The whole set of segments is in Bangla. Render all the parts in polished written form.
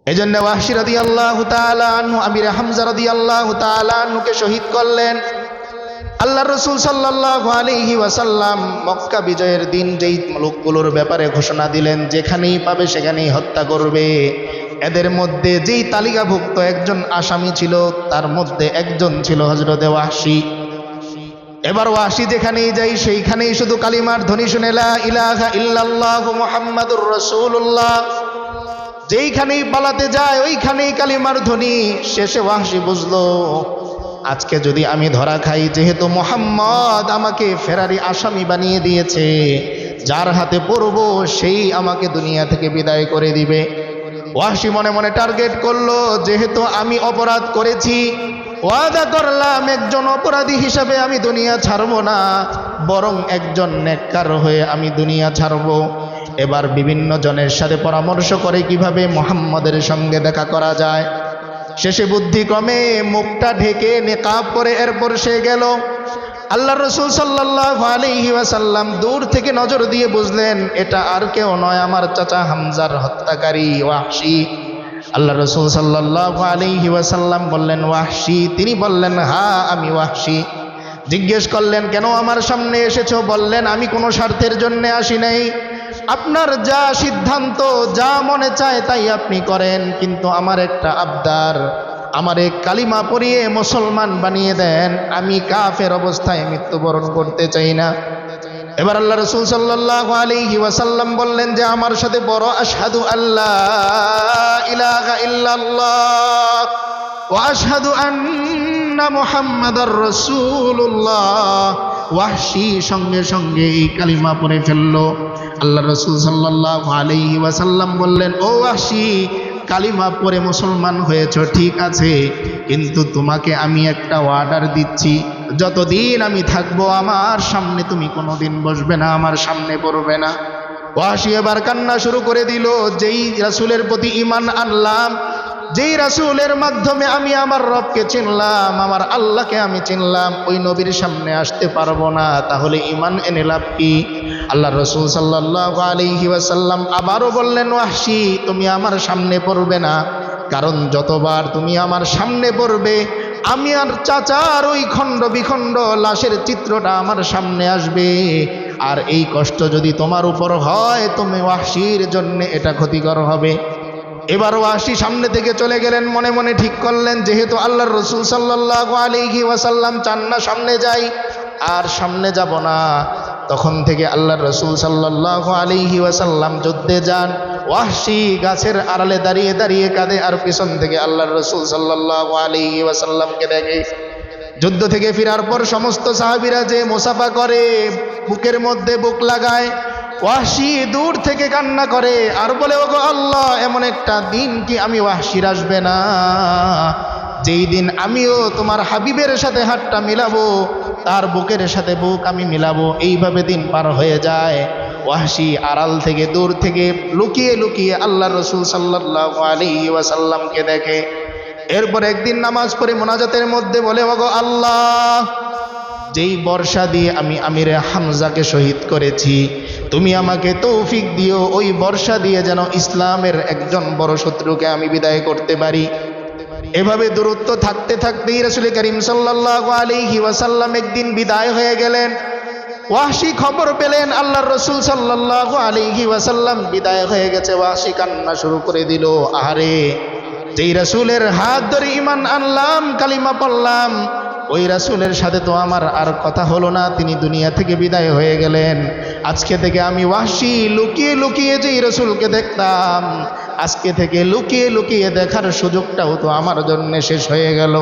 এজন্য ওয়াহশী রাদিয়াল্লাহু তাআলা আনহু আমির হামজা রাদিয়াল্লাহু তাআলা আনহুকে শহীদ করলেন। আল্লাহ রাসূল সাল্লাল্লাহু আলাইহি ওয়াসাল্লাম মক্কা বিজয়ের দিন যেই লোকগুলোর ব্যাপারে ঘোষণা দিলেন যেখানেই পাবে সেখানেই হত্যা করবে, এদের মধ্যে যেই তালিকাভুক্ত একজন আসামি ছিল তার মধ্যে একজন ছিল হযরতে ওয়াহশী। এবার ওয়াহশী যেখানেই যাই সেইখানেই শুধু কালিমার ধ্বনি শুনে লা ইলাহা ইল্লাল্লাহু মুহাম্মাদুর রাসূলুল্লাহ, যেইখানেই পালাতে যায় ওইখানেই কালিমার ধ্বনি। শেষে ওয়াহশী বুঝলো আজকে যদি আমি ধরা খাই, যেহেতু মুহাম্মদ আমাকে ফেরারি আসামি বানিয়ে দিয়েছে, যার হাতে পড়ব সেই আমাকে দুনিয়া থেকে বিদায় করে দিবে। ওয়াহশী মনে মনে টার্গেট করলো, যেহেতু আমি অপরাধ করেছি, ওয়াদা করলাম একজন অপরাধী হিসাবে আমি দুনিয়া ছাড়ব না, বরং একজন নেককার হয়ে আমি দুনিয়া ছাড়ব। এবার বিভিন্ন জনের সাথে পরামর্শ করে কিভাবে মুহাম্মদের সঙ্গে দেখা করা যায়। শেষে বুদ্ধিক্রমে মুখটা ঢেকে নিকাব করে এরপর সে গেল। আল্লাহ রাসূল সাল্লাল্লাহু আলাইহি ওয়াসাল্লাম দূর থেকে নজর দিয়ে বুঝলেন এটা আর কেউ নয়, আমার চাচা হামজার হত্যাকারী ওয়াহশী। আল্লাহ রাসূল সাল্লাল্লাহু আলাইহি ওয়াসাল্লাম বললেন ওয়াহশী? তিনি বললেন হ্যাঁ আমি ওয়াহশী। জিজ্ঞেস করলেন কেন আমার সামনে এসেছো? বললেন আমি কোনো স্বার্থের জন্য আসি নাই, আপনার যা সিদ্ধান্ত যা মনে চায় তাই আপনি করেন, কিন্তু আমার একটা আবদার, আমারে কালিমা পড়িয়ে মুসলমান বানিয়ে দেন, আমি কাফের অবস্থায় মৃত্যুবরণ করতে চাই না। এবার আল্লাহ রাসূল সাল্লাল্লাহু আলাইহি ওয়াসাল্লাম বললেন যে আমার সাথে বড় আশহাদু আল্লা ইলাহা ইল্লাল্লাহ ওয়া আশহাদু আন্না মুহাম্মাদার রাসূলুল্লাহ। ওয়াহশী সঙ্গে সঙ্গে এই কালিমা পড়ে ফেললো। আল্লাহ রাসূল সাল্লাল্লাহু আলাইহি ওয়াসাল্লাম বললেন ও ওয়াহশী, কালিমা পড়ে মুসলমান হয়েছ ঠিক আছে, কিন্তু তোমাকে আমি একটা অর্ডার দিচ্ছি, যতদিন আমি থাকবো আমার সামনে তুমি কোনোদিন বসবে না, আমার সামনে পড়বে না। ওয়াহশী এবার কান্না শুরু করে দিল, যেই রাসূলের প্রতি ঈমান আনলাম, যেই রাসূলের মাধ্যমে আমি আমার রবকে চিনলাম, আমার আল্লাহকে আমি চিনলাম, ওই নবীর সামনে আসতে পারবো না, তাহলে ঈমান এনে লাভ কি? আল্লাহ রাসূল সাল্লাল্লাহু আলাইহি ওয়াসাল্লাম আবারও বললেন ওয়াহশী তুমি আমার সামনে পড়বে না, কারণ যতবার তুমি আমার সামনে পড়বে আমি আর চাচার ওই খণ্ড বিখণ্ড লাশের চিত্রটা আমার সামনে আসবে, আর এই কষ্ট যদি তোমার উপর হয় তুমি ওয়াহশীর জন্য এটা ক্ষতিকর হবে। এবার ওয়াহশী সামনে থেকে চলে গেলেন। মনে মনে ঠিক করলেন যেহেতু আল্লাহর রাসূল সাল্লাল্লাহু আলাইহি ওয়াসাল্লাম চান না সামনে যাই, আর সামনে যাব না। তখন থেকে আল্লাহর রাসূল সাল্লাল্লাহু আলাইহি ওয়াসাল্লাম যুদ্ধে যান। ওয়াহশী গাছের আড়ালে দাঁড়িয়ে দাঁড়িয়ে কাঁদে, আর পিছন থেকে আল্লাহর রাসূল সাল্লাল্লাহু আলাইহি ওয়াসাল্লামকে দেখে। যুদ্ধ থেকে ফেরার পর সমস্ত সাহাবীরা যে মুসাফা করে, বুকের মধ্যে বুক লাগায়, ওয়াহশী দূর থেকে কান্না করে আর বলে ওগো আল্লাহ, এমন একটা দিন কি আমি ওয়াহশীর আসবে না যেই দিন আমিও তোমার হাবিবের সাথে হাতটা মিলাবো, তার বুকের সাথে বুক আমি মিলাবো। এইভাবে দিন পার হয়ে যায়। ওয়াহশী আড়াল থেকে দূর থেকে লুকিয়ে লুকিয়ে আল্লাহর রাসূল সাল্লাল্লাহু আলাইহি ওয়াসাল্লামকে দেখে। এরপর একদিন নামাজ পড়ে মোনাজাতের মধ্যে বলে ওগো আল্লাহ, যেই বর্ষা দিয়ে আমি আমির হামজাকে শহীদ করেছি, তুমি আমাকে তৌফিক দিও ওই বর্ষা দিয়ে যেন ইসলামের একজন বড় শত্রুকে আমি বিদায় করতে পারি। এভাবে দূরত্ব থাকতে থাকতেই রাসূল করিম সাল্লাল্লাহু আলাইহি ওয়াসাল্লাম একদিন বিদায় হয়ে গেলেন। ওয়াহশী খবর পেলেন আল্লাহর রাসূল সাল্লাল্লাহু আলাইহি ওয়াসাল্লাম বিদায় হয়ে গেছে। ওয়াহশী কান্না শুরু করে দিল, আহারে, যেই রাসূলের হাত ধরে ঈমান আনলাম, কালিমা পড়লাম, ওই রাসূলের সাথে তো আমার আর কথা হলো না, তিনি দুনিয়া থেকে বিদায় হয়ে গেলেন। আজকে থেকে আমি ওয়াহশী লুকিয়ে লুকিয়ে যেই রাসূলকে দেখতাম, আজকে থেকে লুকিয়ে লুকিয়ে দেখার সুযোগটাও তো আমার জন্য শেষ হয়ে গেল।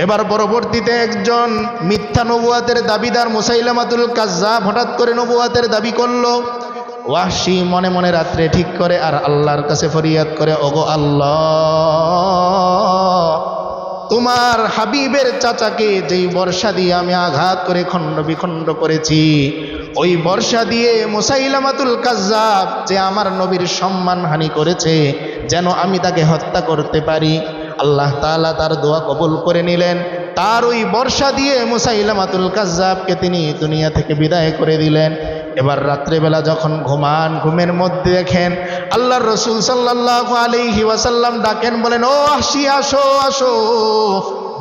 এবার পরবর্তীতে একজন মিথ্যা নবুয়াতের দাবিদার মুসাইলামাতুল কাজ্জাব হঠাৎ করে নবুয়াতের দাবি করলো। ওয়াহশী মনে মনে রাত্রে ঠিক করে আর আল্লাহর কাছে ফরিয়াদ করে, ওগো আল্লাহ, তোমার হাবিবের চাচাকে যেই বর্ষা দিয়ে আমি আঘাত করে খণ্ড বিখণ্ড করেছি, ওই বর্ষা দিয়ে মুসাইলামাতুল কাজ্জাব যে আমার নবীর সম্মানহানি করেছে, যেন আমি তাকে হত্যা করতে পারি। আল্লাহ তাআলা তার দোয়া কবুল করে নিলেন। তার ওই বর্ষা দিয়ে মুসাইলামাতুল কাজ্জাবকে তিনি দুনিয়া থেকে বিদায় করে দিলেন। এবার রাত্রেবেলা যখন ঘুমান, ঘুমের মধ্যে দেখেন আল্লাহর রসুল সাল্লাল্লাহু আলাইহি ওয়াসাল্লাম ডাকেন, বলেন ও ওয়াহশী আসো আসো,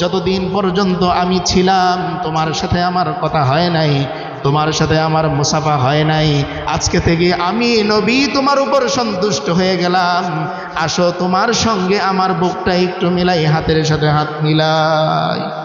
যতদিন পর্যন্ত আমি ছিলাম তোমার সাথে আমার কথা হয় নাই, তোমার সাথে আমার মুসাফা হয় নাই, আজকে থেকে আমি নবী তোমার উপর সন্তুষ্ট হয়ে গেলাম, আসো তোমার সঙ্গে আমার বুকটা একটু মিলাই, হাতের সাথে হাত মিলাই।